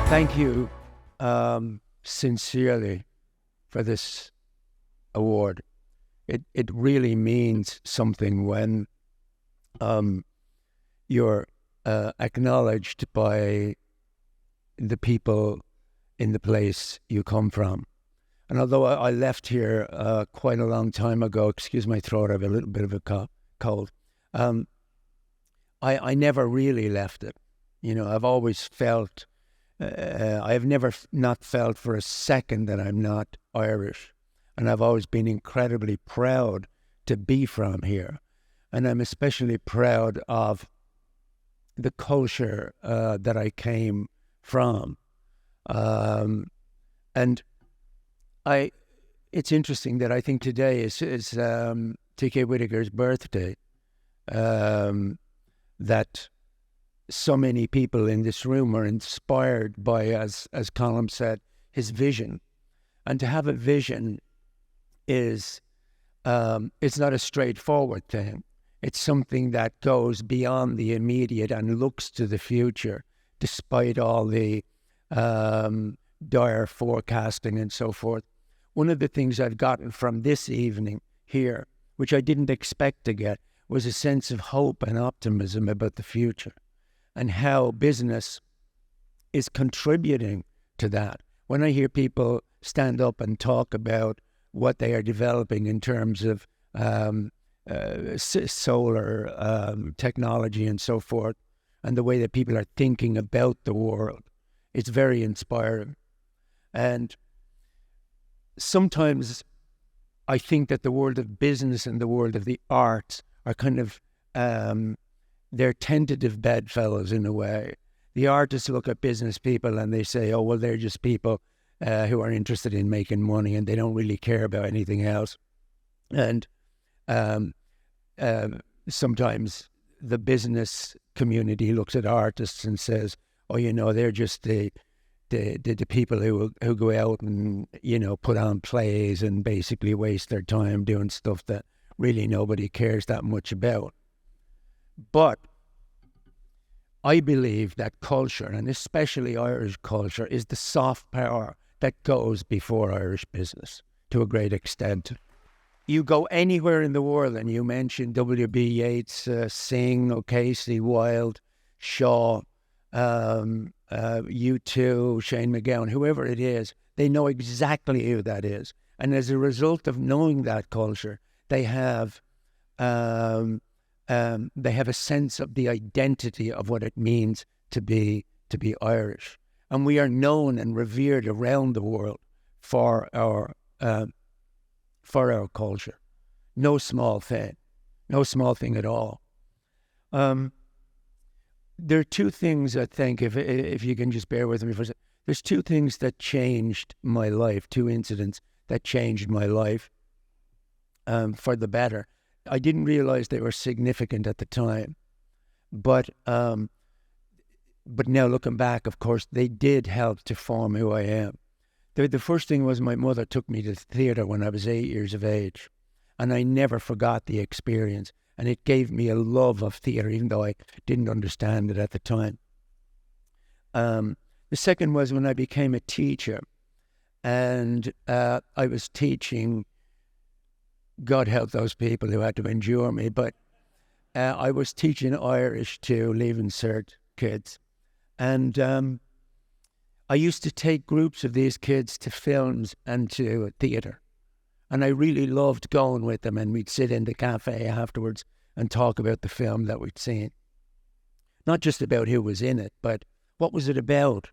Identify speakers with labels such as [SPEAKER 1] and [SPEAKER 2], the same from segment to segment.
[SPEAKER 1] Thank you sincerely for this award. It really means something when you're acknowledged by the people in the place you come from. And although I left here quite a long time ago, excuse my throat, I have a little bit of a cold, I never really left it. You know, I've always felt, I have never not felt for a second that I'm not Irish. And I've always been incredibly proud to be from here. And I'm especially proud of the culture that I came from. And it's interesting that I think today is T.K. Whitaker's birthday. That so many people in this room are inspired by, as Colm said, his vision. And to have a vision is, it's not a straightforward thing. It's something that goes beyond the immediate and looks to the future, despite all the dire forecasting and so forth. One of the things I've gotten from this evening here, which I didn't expect to get, was a sense of hope and optimism about the future and how business is contributing to that. When I hear people stand up and talk about what they are developing in terms of solar technology and so forth, and the way that people are thinking about the world, it's very inspiring. And sometimes I think that the world of business and the world of the arts are kind of, they're tentative bedfellows in a way. The artists look at business people and they say, oh, well, they're just people who are interested in making money and they don't really care about anything else. And sometimes the business community looks at artists and says, oh, you know, they're just the people who go out and, you know, put on plays and basically waste their time doing stuff that really nobody cares that much about. But I believe that culture, and especially Irish culture, is the soft power that goes before Irish business to a great extent. You go anywhere in the world and you mention W.B. Yeats, Synge, O'Casey, Wilde, Shaw, U2, Shane MacGowan, whoever it is, they know exactly who that is. And as a result of knowing that culture, they have a sense of the identity of what it means to be Irish. And we are known and revered around the world for our culture. No small thing at all. There are two things, I think, if you can just bear with me for a second. There's two things that changed my life, two incidents that changed my life for the better. I didn't realize they were significant at the time, but now looking back, of course, they did help to form who I am. The first thing was my mother took me to theatre when I was 8 years of age, and I never forgot the experience. And it gave me a love of theatre, even though I didn't understand it at the time. The second was when I became a teacher, and I was teaching. God help those people who had to endure me, but I was teaching Irish to Leaving Cert kids. And I used to take groups of these kids to films and to theatre. And I really loved going with them, and we'd sit in the cafe afterwards and talk about the film that we'd seen. Not just about who was in it, but what was it about?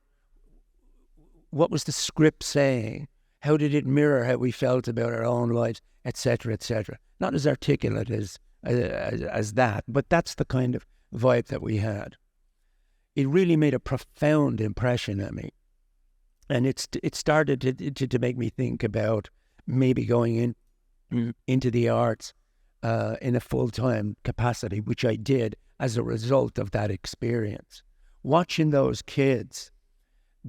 [SPEAKER 1] What was the script saying? How did it mirror how we felt about our own lives, etc., etc.? Not as articulate as that, but that's the kind of vibe that we had. It really made a profound impression on me. And it started to make me think about maybe going into the arts in a full-time capacity, which I did as a result of that experience. Watching those kids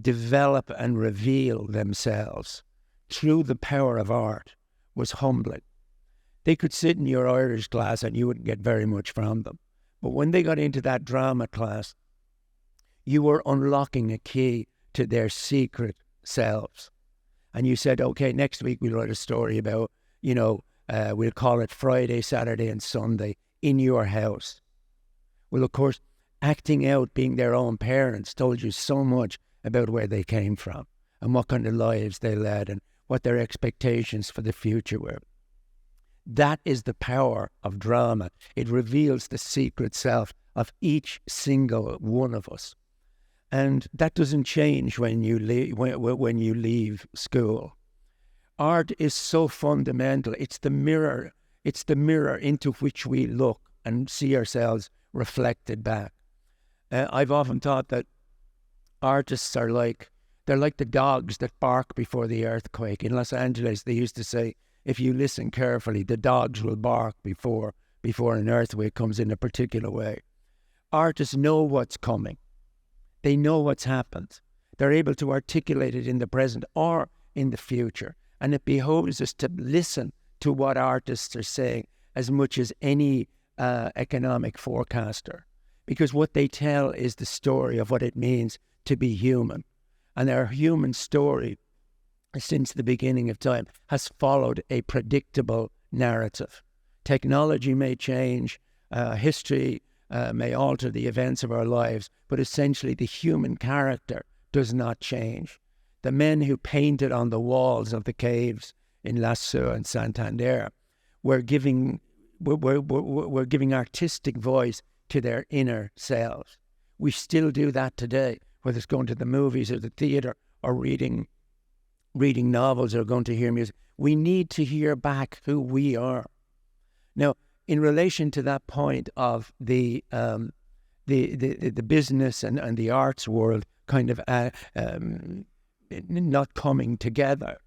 [SPEAKER 1] develop and reveal themselves through the power of art was humbling. They could sit in your Irish class and you wouldn't get very much from them. But when they got into that drama class, you were unlocking a key to their secret selves. And you said, okay, next week we'll write a story about, we'll call it Friday, Saturday and Sunday in your house. Well, of course, acting out, being their own parents, told you so much about where they came from and what kind of lives they led and what their expectations for the future were. That is the power of drama. It reveals the secret self of each single one of us. And that doesn't change when you leave school. Art is so fundamental. It's the mirror into which we look and see ourselves reflected back. I've often thought that artists they're like the dogs that bark before the earthquake. In Los Angeles, they used to say, if you listen carefully, the dogs will bark before an earthquake comes in a particular way. Artists know what's coming. They know what's happened. They're able to articulate it in the present or in the future. And it behoves us to listen to what artists are saying as much as any economic forecaster. Because what they tell is the story of what it means to be human. And our human story, since the beginning of time, has followed a predictable narrative. Technology may change, history may alter the events of our lives, but essentially the human character does not change. The men who painted on the walls of the caves in Lascaux and Santander were giving artistic voice to their inner selves. We still do that today, whether it's going to the movies or the theatre or reading novels or going to hear music. We need to hear back who we are. Now, in relation to that point of the business and the arts world kind of not coming together,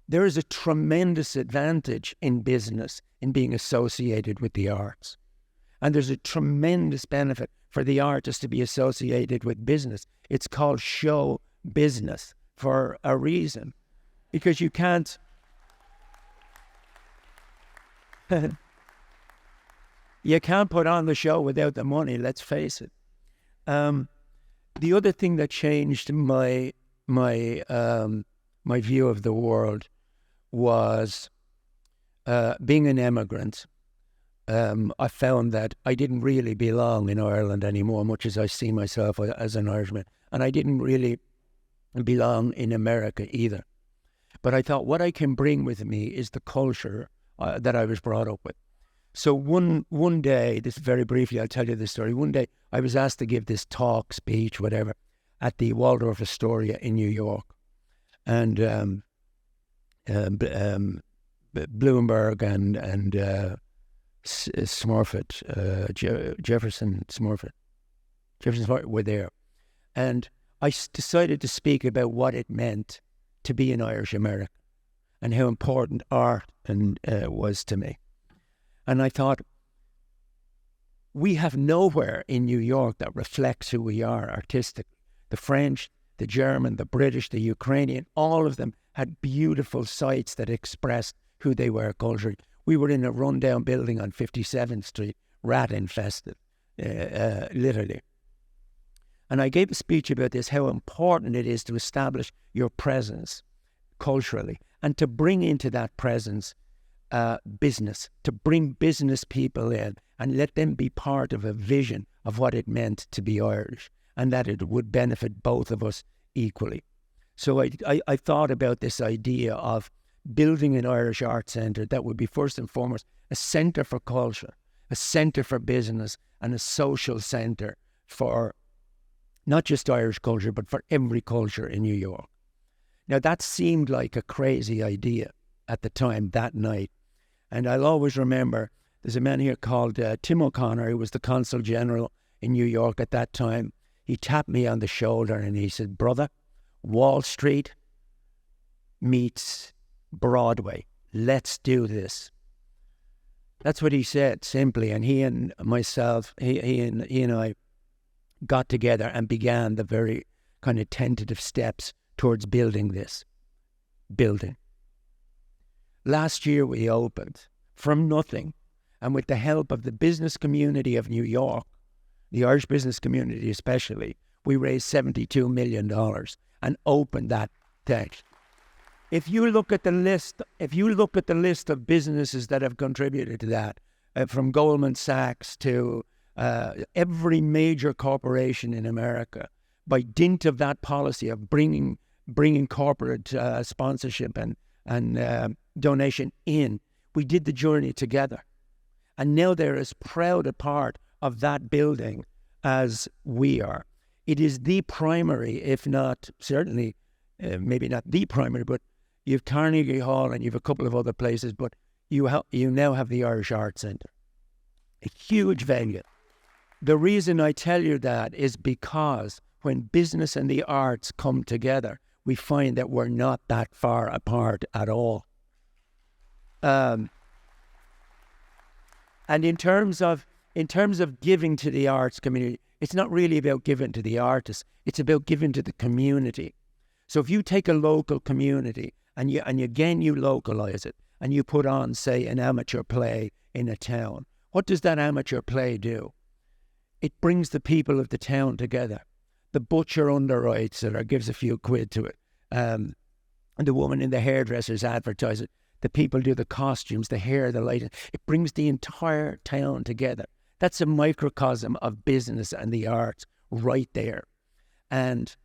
[SPEAKER 1] there is a tremendous advantage in business in being associated with the arts. And there's a tremendous benefit for the artist to be associated with business. It's called show business for a reason. Because you can't... you can't put on the show without the money, let's face it. The other thing that changed my view of the world was being an immigrant. I found that I didn't really belong in Ireland anymore, much as I see myself as an Irishman. And I didn't really belong in America either. But I thought what I can bring with me is the culture that I was brought up with. So one day, this very briefly, I'll tell you the story. One day, I was asked to give this talk, speech, whatever, at the Waldorf Astoria in New York. And Bloomberg and Smurfit, Jefferson Smurfit were there. And I decided to speak about what it meant to be an Irish American and how important art was to me. And I thought, we have nowhere in New York that reflects who we are artistically. The French, the German, the British, the Ukrainian, all of them had beautiful sites that expressed who they were culturally. We were in a rundown building on 57th Street, rat infested, literally. And I gave a speech about this, how important it is to establish your presence culturally and to bring into that presence business, to bring business people in and let them be part of a vision of what it meant to be Irish and that it would benefit both of us equally. So I thought about this idea of building an Irish art centre that would be first and foremost a centre for culture, a centre for business and a social centre for not just Irish culture, but for every culture in New York. Now that seemed like a crazy idea at the time, that night. And I'll always remember, there's a man here called Tim O'Connor, who was the Consul General in New York at that time. He tapped me on the shoulder and he said, "Brother, Wall Street meets Broadway. Let's do this." That's what he said, simply. And he and myself, he and I got together and began the very kind of tentative steps towards building this building. Last year we opened from nothing, and with the help of the business community of New York, the Irish business community especially, we raised $72 million and opened that thing. If you look at the list of businesses that have contributed to that, from Goldman Sachs to every major corporation in America, by dint of that policy of bringing corporate sponsorship and donation in, we did the journey together. And now they're as proud a part of that building as we are. It is the primary, if not certainly, maybe not the primary, but you have Carnegie Hall and you have a couple of other places, but you now have the Irish Arts Centre, a huge venue. The reason I tell you that is because when business and the arts come together, we find that we're not that far apart at all. And in terms of giving to the arts community, it's not really about giving to the artists. It's about giving to the community. So if you take a local community and you localize it and you put on, say, an amateur play in a town, what does that amateur play do? It brings the people of the town together. The butcher underwrites it or gives a few quid to it. And the woman in the hairdressers advertise it. The people do the costumes, the hair, the lighting. It brings the entire town together. That's a microcosm of business and the arts right there. And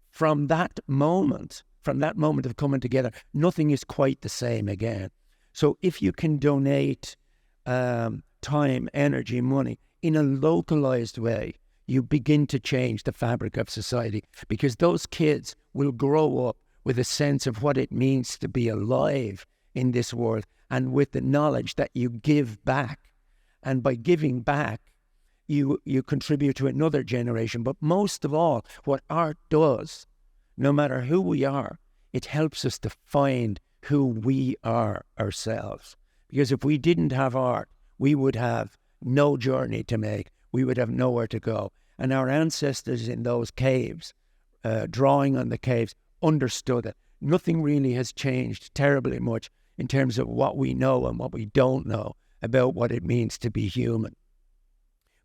[SPEAKER 1] from that moment of coming together, nothing is quite the same again. So if you can donate time, energy, money in a localized way, you begin to change the fabric of society, because those kids will grow up with a sense of what it means to be alive in this world, and with the knowledge that you give back. And by giving back, you contribute to another generation. But most of all, what art does, no matter who we are, it helps us to find who we are ourselves. Because if we didn't have art, we would have no journey to make. We would have nowhere to go. And our ancestors in those caves, drawing on the caves, understood it. Nothing really has changed terribly much in terms of what we know and what we don't know about what it means to be human.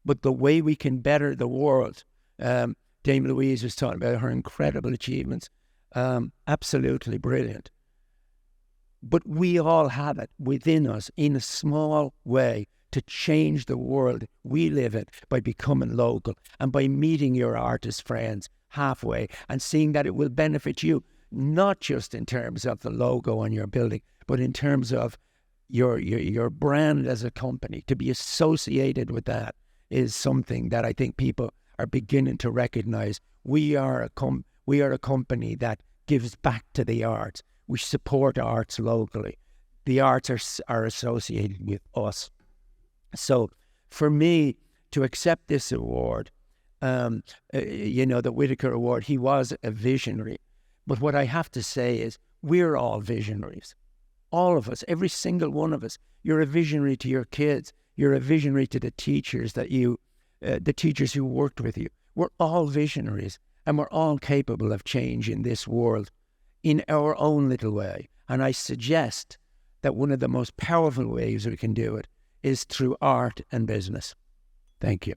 [SPEAKER 1] But the way we can better the world, Dame Louise was talking about her incredible achievements, absolutely brilliant. But we all have it within us in a small way to change the world we live in by becoming local and by meeting your artist friends halfway and seeing that it will benefit you, not just in terms of the logo on your building, but in terms of your brand as a company. To be associated with that is something that I think people are beginning to recognize. We are a company that gives back to the arts. We support arts locally. The arts are associated with us. So for me to accept this award, the Whitaker Award, he was a visionary. But what I have to say is we're all visionaries. All of us, every single one of us. You're a visionary to your kids. You're a visionary to the teachers the teachers who worked with you. We're all visionaries, and we're all capable of change in this world in our own little way. And I suggest that one of the most powerful ways we can do it is through art and business. Thank you.